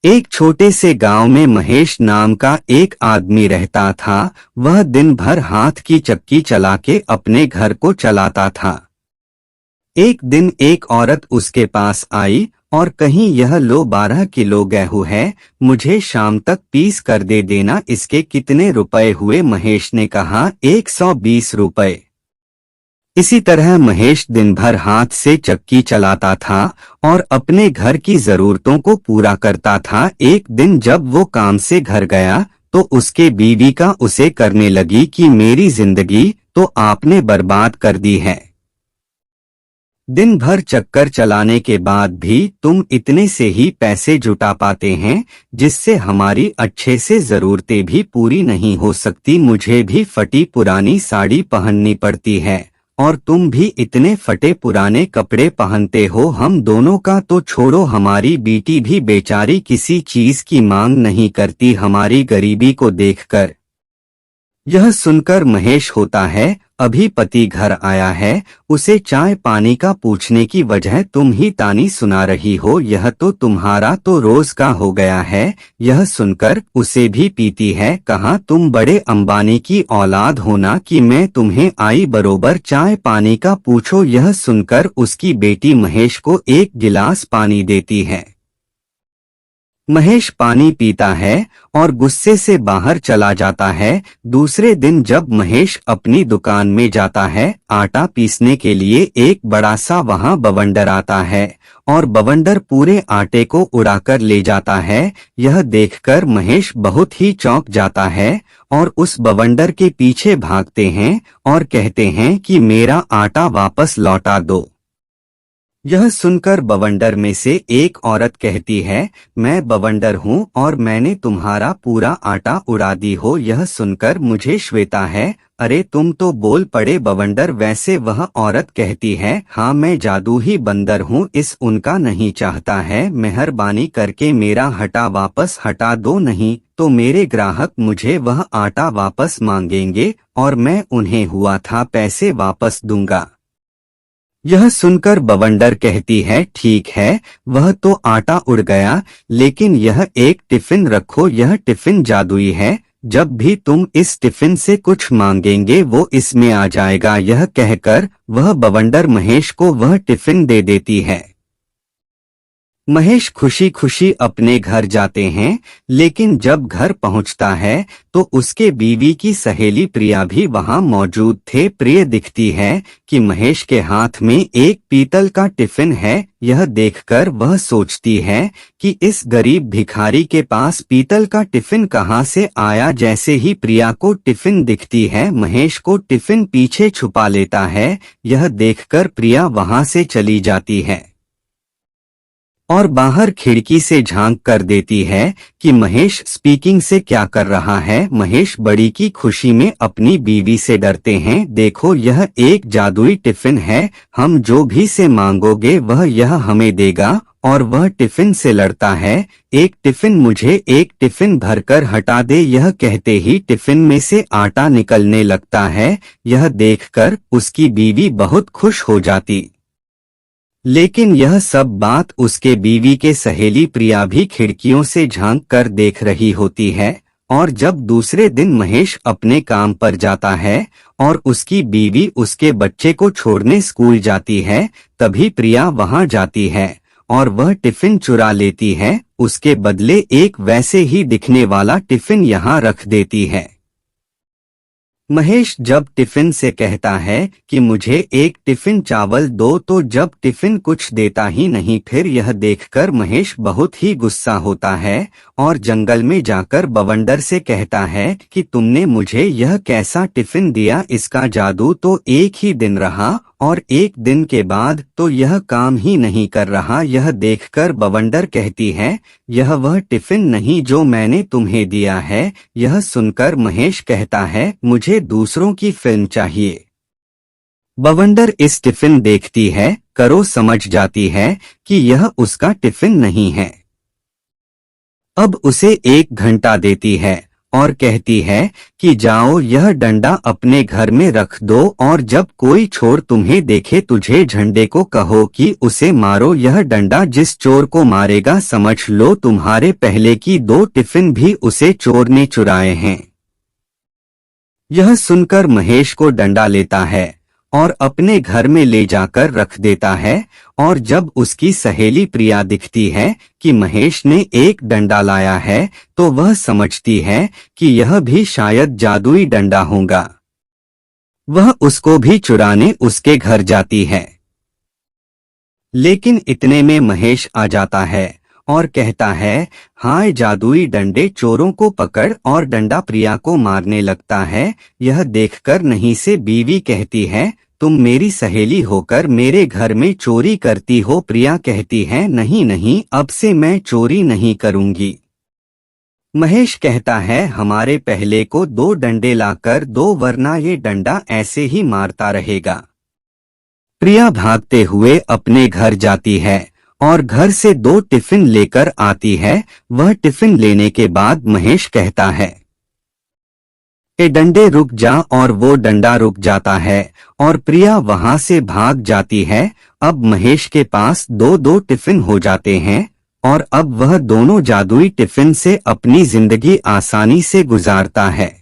एक छोटे से गांव में महेश नाम का एक आदमी रहता था। वह दिन भर हाथ की चक्की चला के अपने घर को चलाता था। एक दिन एक औरत उसके पास आई और कहीं, यह लो 12 किलो गेहूं है, मुझे शाम तक पीस कर दे देना। इसके कितने रुपए हुए? महेश ने कहा, 120 रुपए। इसी तरह महेश दिन भर हाथ से चक्की चलाता था और अपने घर की जरूरतों को पूरा करता था। एक दिन जब वो काम से घर गया तो उसके बीवी का उसे करने लगी कि मेरी जिंदगी तो आपने बर्बाद कर दी है। दिन भर चक्कर चलाने के बाद भी तुम इतने से ही पैसे जुटा पाते हैं जिससे हमारी अच्छे से जरूरतें भी पूरी नहीं हो सकती। मुझे भी फटी पुरानी साड़ी पहननी पड़ती है और तुम भी इतने फटे पुराने कपड़े पहनते हो। हम दोनों का तो छोड़ो, हमारी बेटी भी बेचारी किसी चीज की मांग नहीं करती हमारी गरीबी को देखकर। यह सुनकर महेश होता है, अभी पति घर आया है, उसे चाय पानी का पूछने की वजह तुम ही तानी सुना रही हो। यह तो तुम्हारा तो रोज का हो गया है। यह सुनकर उसे भी पीती है। कहा, तुम बड़े अंबानी की औलाद हो ना कि मैं तुम्हें आई बरोबर चाय पानी का पूछो। यह सुनकर उसकी बेटी महेश को एक गिलास पानी देती है। महेश पानी पीता है और गुस्से से बाहर चला जाता है। दूसरे दिन जब महेश अपनी दुकान में जाता है आटा पीसने के लिए, एक बड़ा सा वहां बवंडर आता है और बवंडर पूरे आटे को उड़ाकर ले जाता है। यह देखकर महेश बहुत ही चौंक जाता है और उस बवंडर के पीछे भागते हैं और कहते हैं कि मेरा आटा वापस लौटा दो। यह सुनकर बवंडर में से एक औरत कहती है, मैं बवंडर हूँ और मैंने तुम्हारा पूरा आटा उड़ा दी हो। यह सुनकर मुझे श्वेता है। अरे तुम तो बोल पड़े बवंडर। वैसे वह औरत कहती है, हाँ मैं जादू ही बंदर हूँ, इस उनका नहीं चाहता है, मेहरबानी करके मेरा हटा वापस हटा दो, नहीं तो मेरे ग्राहक मुझे वह आटा वापस मांगेंगे और मैं उन्हें हुआ था पैसे वापस दूंगा। यह सुनकर बवंडर कहती है, ठीक है, वह तो आटा उड़ गया, लेकिन यह एक टिफिन रखो, यह टिफिन जादुई है, जब भी तुम इस टिफिन से कुछ मांगेंगे वो इसमें आ जाएगा। यह कहकर वह बवंडर महेश को वह टिफिन दे देती है। महेश खुशी खुशी अपने घर जाते हैं, लेकिन जब घर पहुंचता है तो उसके बीवी की सहेली प्रिया भी वहां मौजूद थे। प्रिय दिखती है कि महेश के हाथ में एक पीतल का टिफिन है। यह देखकर वह सोचती है कि इस गरीब भिखारी के पास पीतल का टिफिन कहां से आया। जैसे ही प्रिया को टिफिन दिखती है महेश को टिफिन पीछे छुपा लेता है। यह देखकर प्रिया वहां से चली जाती है और बाहर खिड़की से झांक कर देती है कि महेश स्पीकिंग से क्या कर रहा है। महेश बड़ी की खुशी में अपनी बीवी से डरते हैं, देखो यह एक जादुई टिफिन है, हम जो भी से मांगोगे वह यह हमें देगा। और वह टिफिन से लड़ता है, एक टिफिन मुझे एक टिफिन भरकर हटा दे। यह कहते ही टिफिन में से आटा निकलने लगता है। यह देखकर उसकी बीवी बहुत खुश हो जाती, लेकिन यह सब बात उसके बीवी के सहेली प्रिया भी खिड़कियों से झांक कर देख रही होती है। और जब दूसरे दिन महेश अपने काम पर जाता है और उसकी बीवी उसके बच्चे को छोड़ने स्कूल जाती है, तभी प्रिया वहां जाती है और वह टिफिन चुरा लेती है। उसके बदले एक वैसे ही दिखने वाला टिफिन यहां रख देती है। महेश जब टिफिन से कहता है कि मुझे एक टिफिन चावल दो, तो जब टिफिन कुछ देता ही नहीं। फिर यह देखकर महेश बहुत ही गुस्सा होता है और जंगल में जाकर बवंडर से कहता है कि तुमने मुझे यह कैसा टिफिन दिया, इसका जादू तो एक ही दिन रहा और एक दिन के बाद तो यह काम ही नहीं कर रहा। यह देखकर बवंडर कहती है, यह वह टिफिन नहीं जो मैंने तुम्हें दिया है। यह सुनकर महेश कहता है, मुझे दूसरों की फिल्म चाहिए। बवंडर इस टिफिन देखती है, करो समझ जाती है कि यह उसका टिफिन नहीं है। अब उसे 1 घंटा देती है और कहती है कि जाओ यह डंडा अपने घर में रख दो और जब कोई चोर तुम्हें देखे तुझे झंडे को कहो कि उसे मारो। यह डंडा जिस चोर को मारेगा समझ लो तुम्हारे पहले की 2 टिफिन भी उसे चोर ने चुराए हैं। यह सुनकर महेश को डंडा लेता है और अपने घर में ले जाकर रख देता है और जब उसकी सहेली प्रिया दिखती है कि महेश ने एक डंडा लाया है तो वह समझती है कि यह भी शायद जादुई डंडा होगा। वह उसको भी चुराने उसके घर जाती है, लेकिन इतने में महेश आ जाता है और कहता है, हाय जादुई डंडे चोरों को पकड़, और डंडा प्रिया को मारने लगता है। यह देखकर नहीं से बीवी कहती है, तुम मेरी सहेली होकर मेरे घर में चोरी करती हो। प्रिया कहती है, नहीं नहीं, अब से मैं चोरी नहीं करूंगी। महेश कहता है, हमारे पहले को 2 डंडे लाकर दो वरना ये डंडा ऐसे ही मारता रहेगा। प्रिया भागते हुए अपने घर जाती है और घर से 2 टिफिन लेकर आती है। वह टिफिन लेने के बाद महेश कहता है, ए डंडे रुक जा, और वो डंडा रुक जाता है और प्रिया वहां से भाग जाती है। अब महेश के पास 2-2 टिफिन हो जाते हैं और अब वह दोनों जादुई टिफिन से अपनी जिंदगी आसानी से गुजारता है।